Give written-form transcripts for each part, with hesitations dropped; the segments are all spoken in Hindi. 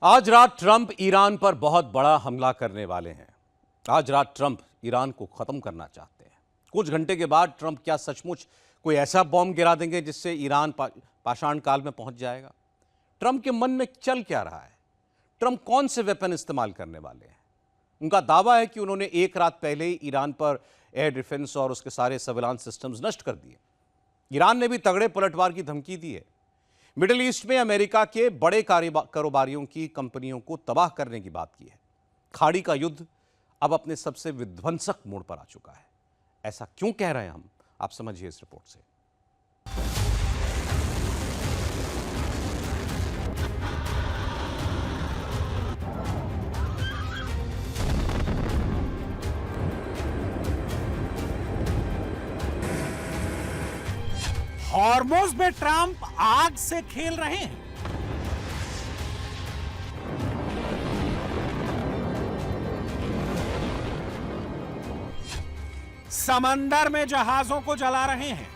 आज रात ट्रंप ईरान पर बहुत बड़ा हमला करने वाले हैं। आज रात ट्रंप ईरान को खत्म करना चाहते हैं। कुछ घंटे के बाद ट्रंप क्या सचमुच कोई ऐसा बॉम्ब गिरा देंगे जिससे ईरान पाषाण काल में पहुंच जाएगा? ट्रंप के मन में चल क्या रहा है? ट्रंप कौन से वेपन इस्तेमाल करने वाले हैं? उनका दावा है कि उन्होंने एक रात पहले ही ईरान पर एयर डिफेंस और उसके सारे सर्विलांस सिस्टम्स नष्ट कर दिए। ईरान ने भी तगड़े पलटवार की धमकी दी है। मिडिल ईस्ट में अमेरिका के बड़े कारोबारियों की कंपनियों को तबाह करने की बात की है। खाड़ी का युद्ध अब अपने सबसे विध्वंसक मोड़ पर आ चुका है। ऐसा क्यों कह रहे हैं हम, आप समझिए इस रिपोर्ट से। हॉर्मोज में ट्रंप आग से खेल रहे हैं। समंदर में जहाजों को जला रहे हैं।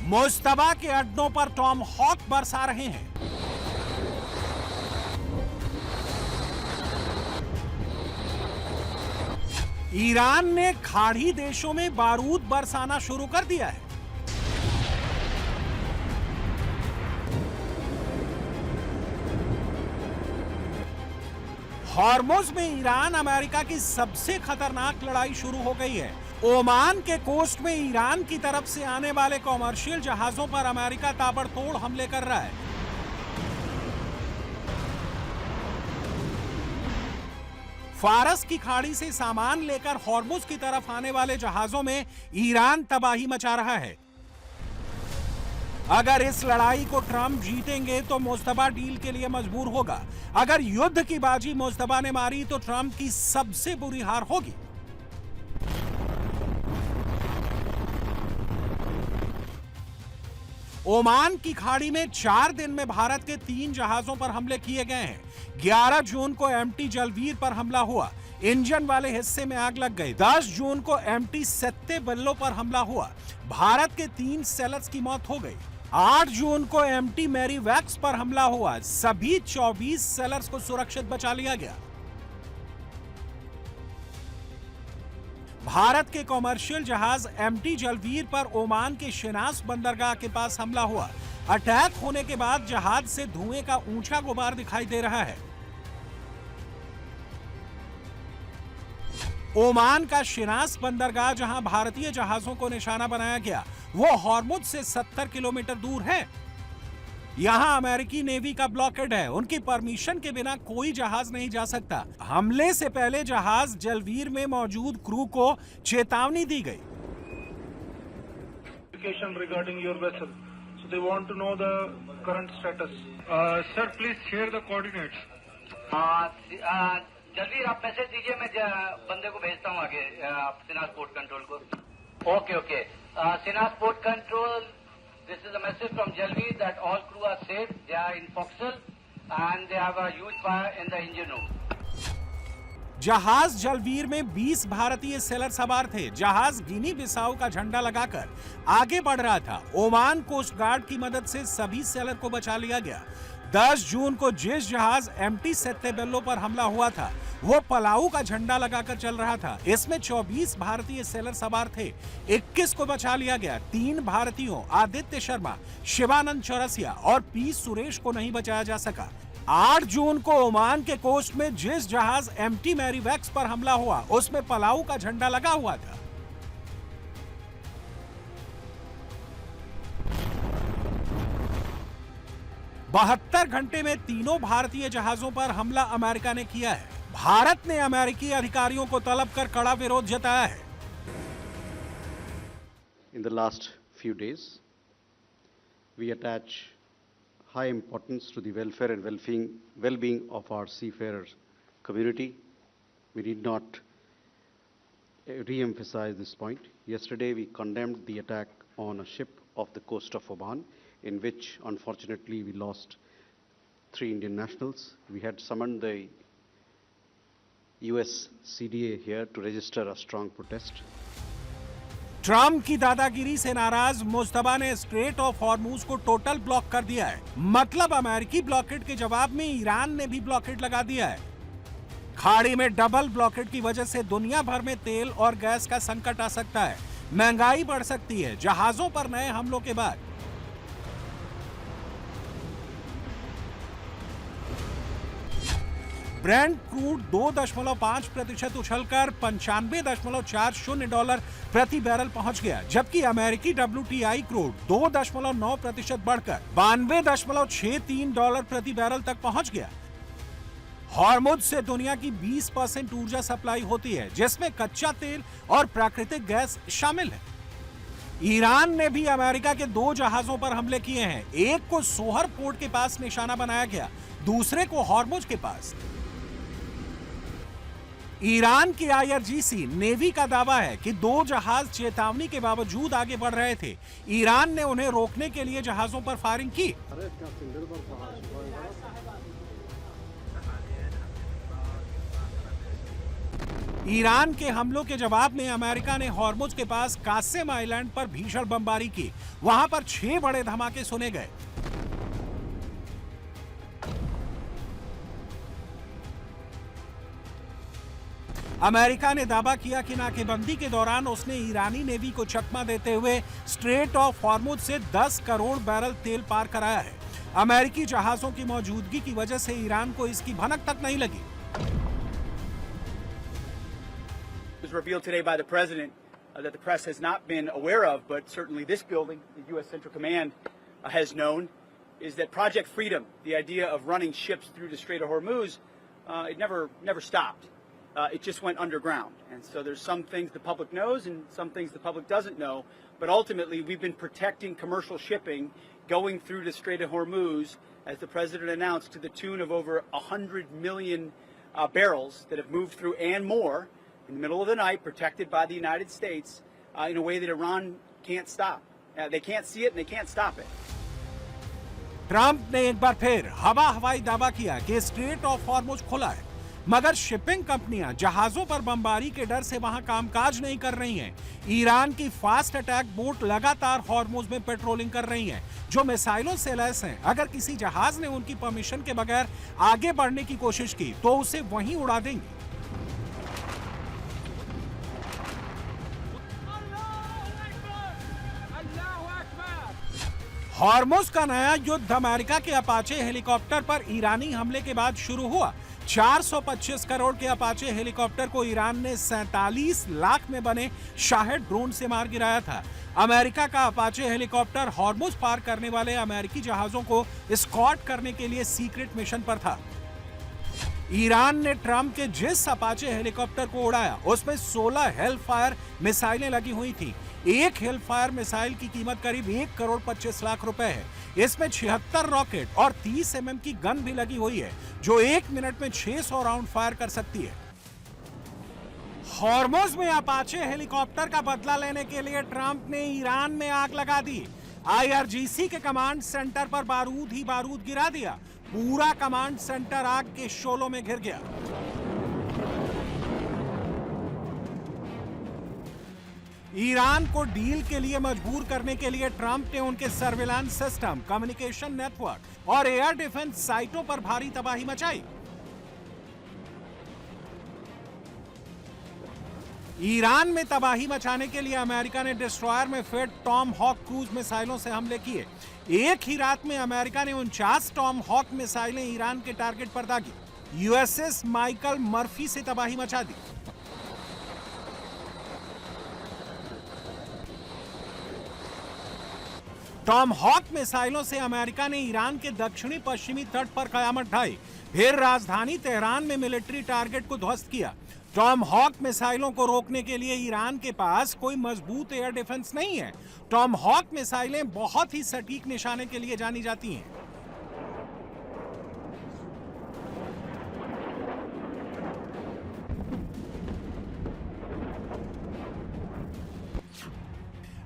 मुश्तबा के अड्डों पर टॉम हॉक बरसा रहे हैं। ईरान ने खाड़ी देशों में बारूद बरसाना शुरू कर दिया है। हॉर्मुज में ईरान अमेरिका की सबसे खतरनाक लड़ाई शुरू हो गई है। ओमान के कोस्ट में ईरान की तरफ से आने वाले कॉमर्शियल जहाजों पर अमेरिका ताबड़तोड़ हमले कर रहा है। फारस की खाड़ी से सामान लेकर हॉर्मुज की तरफ आने वाले जहाजों में ईरान तबाही मचा रहा है। अगर इस लड़ाई को ट्रंप जीतेंगे तो मुश्तबा डील के लिए मजबूर होगा। अगर युद्ध की बाजी मुश्तबा ने मारी तो ट्रंप की सबसे बुरी हार होगी। ओमान की खाड़ी में 4 दिन में भारत के 3 जहाजों पर हमले किए गए हैं। 11 जून को एमटी जलवीर पर हमला हुआ, इंजन वाले हिस्से में आग लग गई। 10 जून को एमटी सत्ते बल्लो पर हमला हुआ, भारत के 3 सेलर्स की मौत हो गई। 8 जून को एमटी मैरी वैक्स पर हमला हुआ, सभी 24 सेलर्स को सुरक्षित बचा लिया गया। भारत के कॉमर्शियल जहाज एमटी जलवीर पर ओमान के शिनास बंदरगाह के पास हमला हुआ। अटैक होने के बाद जहाज से धुएं का ऊंचा गुबार दिखाई दे रहा है। ओमान का शिनास बंदरगाह जहां भारतीय जहाजों को निशाना बनाया गया, वो हॉर्मुज से 70 किलोमीटर दूर है। यहां अमेरिकी नेवी का ब्लॉकेड है, उनकी परमिशन के बिना कोई जहाज नहीं जा सकता। हमले से पहले जहाज जलवीर में मौजूद क्रू को चेतावनी दी गई। Regarding your vessel, so they want to know the current status. Sir, please share the coordinates. जलवीर आप मैसेज दीजिए, मैं बंदे को भेजता हूँ आगे सिनास पोर्ट कंट्रोल को। Okay Sines port control, this is a message from Jalveer that all crew are safe. They are in forecastle and they have a huge fire in the engine room. जहाज जलवीर में 20 भारतीय सेलर सवार थे। जहाज गिनी बिसाऊ का झंडा लगाकर आगे बढ़ रहा था। ओमान कोस्ट गार्ड की मदद से सभी सेलर को बचा लिया गया। 10 जून को जिस जहाज एमटी सेत्तेबेल्लो पर हमला हुआ था, वो पलाऊ का झंडा लगाकर चल रहा था। इसमें 24 भारतीय सेलर सवार थे, 21 को बचा लिया गया। 3 भारतीयों आदित्य शर्मा, शिवानंद चौरसिया और पी सुरेश को नहीं बचाया जा सका। 8 जून को ओमान के कोस्ट में जिस जहाज एमटी मैरी वैक्स पर हमला हुआ, उसमें पलाऊ का झंडा लगा हुआ था। बहत्तर घंटे में तीनों भारतीय जहाजों पर हमला अमेरिका ने किया है। भारत ने अमेरिकी अधिकारियों को तलब कर कड़ा विरोध जताया है। In the last few days, we attach high importance to the welfare and well-being of our seafarer community. We need not re-emphasize this point. Yesterday, we condemned the attack on a ship off the coast of Oman, in which, unfortunately, we lost 3 Indian nationals. We had summoned the US CDA here to register a strong protest. Trump की दादागिरी से नाराज मुस्तफा ने स्ट्रेट ऑफ हॉर्मूज को टोटल ब्लॉक कर दिया है। मतलब अमेरिकी ब्लॉकेड के जवाब में ईरान ने भी ब्लॉकेड लगा दिया है। खाड़ी में डबल ब्लॉकेड की वजह से दुनिया भर में तेल और गैस का संकट आ सकता है, महंगाई बढ़ सकती है। जहाजों पर नए हमलों के बाद ब्रेंट क्रूड 2.5% उछलकर $95.40 प्रति बैरल पहुंच गया, जबकि अमेरिकी WTI क्रूड 2.9% बढ़कर $92.63 प्रति बैरल तक पहुंच गया। हॉर्मुज से दुनिया की 20% ऊर्जा सप्लाई होती है, जिसमें कच्चा तेल और प्राकृतिक गैस शामिल है। ईरान ने भी अमेरिका के 2 जहाजों पर हमले किए हैं। एक को सोहर पोर्ट के पास निशाना बनाया गया, दूसरे को हॉर्मुज के पास। ईरान की IRGC नेवी का दावा है कि 2 जहाज चेतावनी के बावजूद आगे बढ़ रहे थे। ईरान ने उन्हें रोकने के लिए जहाजों पर फायरिंग की। ईरान के हमलों के जवाब में अमेरिका ने हॉर्मुज के पास कासिम आइलैंड पर भीषण बमबारी की। वहां पर 6 बड़े धमाके सुने गए। अमेरिका ने दावा किया कि नाकेबंदी के दौरान उसने ईरानी नेवी को चकमा देते हुए स्ट्रेट ऑफ हॉर्मुज से 10 करोड़ बैरल तेल पार कराया है। अमेरिकी जहाजों की मौजूदगी की वजह से ईरान को इसकी भनक तक नहीं लगी। It was revealed today by the president that the press has not been aware of, but certainly this building, the U.S. Central Command, has known, is that Project Freedom, the idea of running ships through the Strait of Hormuz, it never stopped. It just went underground. And so there's some things the public knows and some things the public doesn't know. But ultimately, we've been protecting commercial shipping going through the Strait of Hormuz, as the president announced, to the tune of over 100 million barrels that have moved through and more in the middle of the night, protected by the United States in a way that Iran can't stop. They can't see it and they can't stop it. Trump ने एक बार फिर हवाई दावा किया कि स्ट्रेट ऑफ हॉर्मुज खुला है, मगर शिपिंग कंपनियां जहाजों पर बमबारी के डर से वहां कामकाज नहीं कर रही हैं। ईरान की फास्ट अटैक बोट लगातार हॉर्मुज में पेट्रोलिंग कर रही हैं, जो मिसाइलों से लैस हैं। अगर किसी जहाज ने उनकी परमिशन के बगैर आगे बढ़ने की कोशिश की तो उसे वहीं उड़ा देंगे। हॉर्मुज का नया युद्ध अमेरिका के अपाचे हेलीकॉप्टर पर ईरानी हमले के बाद शुरू हुआ। 425 करोड़ के अपाचे हेलीकॉप्टर को ईरान ने 47 लाख में बने शाहिद ड्रोन से मार गिराया था। अमेरिका का अपाचे हेलीकॉप्टर हॉर्मुज पार करने वाले अमेरिकी जहाजों को एस्कॉर्ट करने के लिए सीक्रेट मिशन पर था। ईरान ने ट्रंप के जिस अपाचे हेलीकॉप्टर को उड़ाया, उसमें 16 हेलफायर मिसाइलें लगी हुई थी। एक हेलफायर मिसाइल की कीमत करीब 1 करोड़ 25 लाख रुपए है। इसमें 76 रॉकेट और 30 mm की गन भी लगी हुई है, जो 1 मिनट में 600 राउंड फायर कर सकती है। हॉर्मुज में अपाचे हेलीकॉप्टर का बदला लेने के लिए ट्रंप ने ईरान में आग लगा दी। IRGC के कमांड सेंटर पर बारूद ही बारूद गिरा दिया। पूरा कमांड सेंटर आग के शोलों में घिर गया। ईरान को डील के लिए मजबूर करने के लिए ट्रंप ने उनके सर्विलांस सिस्टम, कम्युनिकेशन नेटवर्क और एयर डिफेंस साइटों पर भारी तबाही मचाई। ईरान में तबाही मचाने के लिए अमेरिका ने डिस्ट्रॉयर में फिट टॉम हॉक क्रूज मिसाइलों से हमले किए। एक ही रात में अमेरिका ने 49 टॉम हॉक मिसाइलें ईरान के टारगेट पर दागी। USS माइकल मर्फी से तबाही मचा दी। टॉम हॉक मिसाइलों से अमेरिका ने ईरान के दक्षिणी पश्चिमी तट पर कयामत ढाई, फिर राजधानी तेहरान में मिलिट्री टारगेट को ध्वस्त किया। टॉम हॉक मिसाइलों को रोकने के लिए ईरान के पास कोई मजबूत एयर डिफेंस नहीं है। टॉम हॉक मिसाइलें बहुत ही सटीक निशाने के लिए जानी जाती हैं।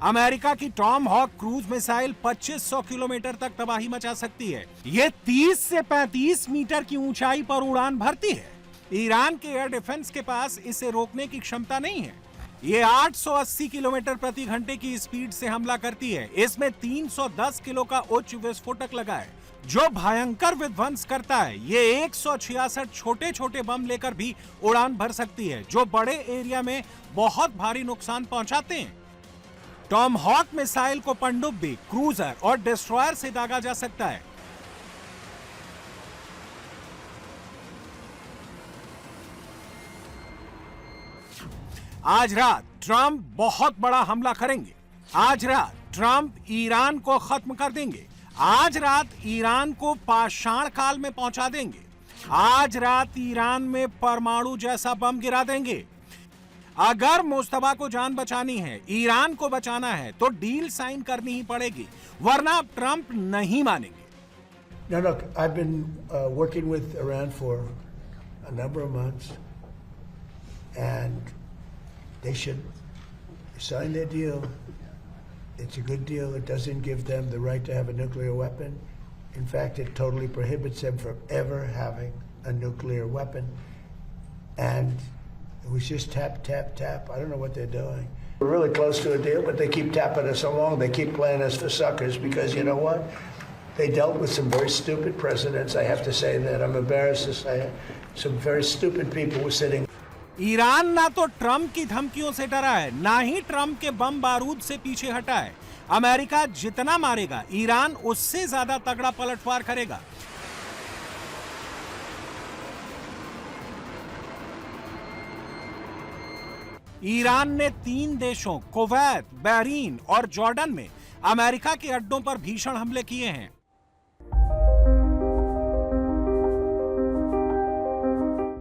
अमेरिका की Tomahawk cruise missile 2500 kilometre तक तबाही मचा सकती है। ये 30 से 35 मीटर की ऊंचाई पर उड़ान भरती है। ईरान के एयर डिफेंस के पास इसे रोकने की क्षमता नहीं है। ये 880 किलोमीटर प्रति घंटे की स्पीड से हमला करती है। इसमें 310 किलो का उच्च विस्फोटक लगा है जो भयंकर विध्वंस करता है। ये 166 छोटे छोटे बम लेकर भी उड़ान भर सकती है जो बड़े एरिया में बहुत भारी नुकसान पहुंचाते हैं। टॉमहॉक मिसाइल को पनडुब्बी, क्रूजर और डिस्ट्रॉयर से दागा जा सकता है। आज रात ट्रंप बहुत बड़ा हमला करेंगे। आज रात ट्रंप ईरान को खत्म कर देंगे। आज रात ईरान को पाषाण काल में पहुंचा देंगे। आज रात ईरान में परमाणु जैसा बम गिरा देंगे। अगर मुस्तफा को जान बचानी है, ईरान को बचाना है, तो डील साइन करनी ही पड़ेगी, वरना ट्रंप नहीं मानेंगे। Now look, I've been working with Iran for a number of months, and they should sign their deal. It's a good deal. It doesn't give them the right to have a nuclear weapon. In fact, it totally prohibits them from ever having a nuclear weapon. And it was just tap, tap, tap. I don't know what they're doing. We're really close to a deal, but they keep tapping us along. They keep playing us for suckers because you know what? They dealt with some very stupid presidents. I have to say that. I'm embarrassed to say it. Some very stupid people were sitting. Iran ना तो ट्रंप की धमकियों से डरा है, ना ही ट्रंप के बम बारूद से पीछे हटा है। अमेरिका जितना मारेगा, ईरान उससे ज्यादा तगड़ा पलटवार करेगा। ईरान ने 3 देशों कुवैत, बहरीन और जॉर्डन में अमेरिका के अड्डों पर भीषण हमले किए हैं।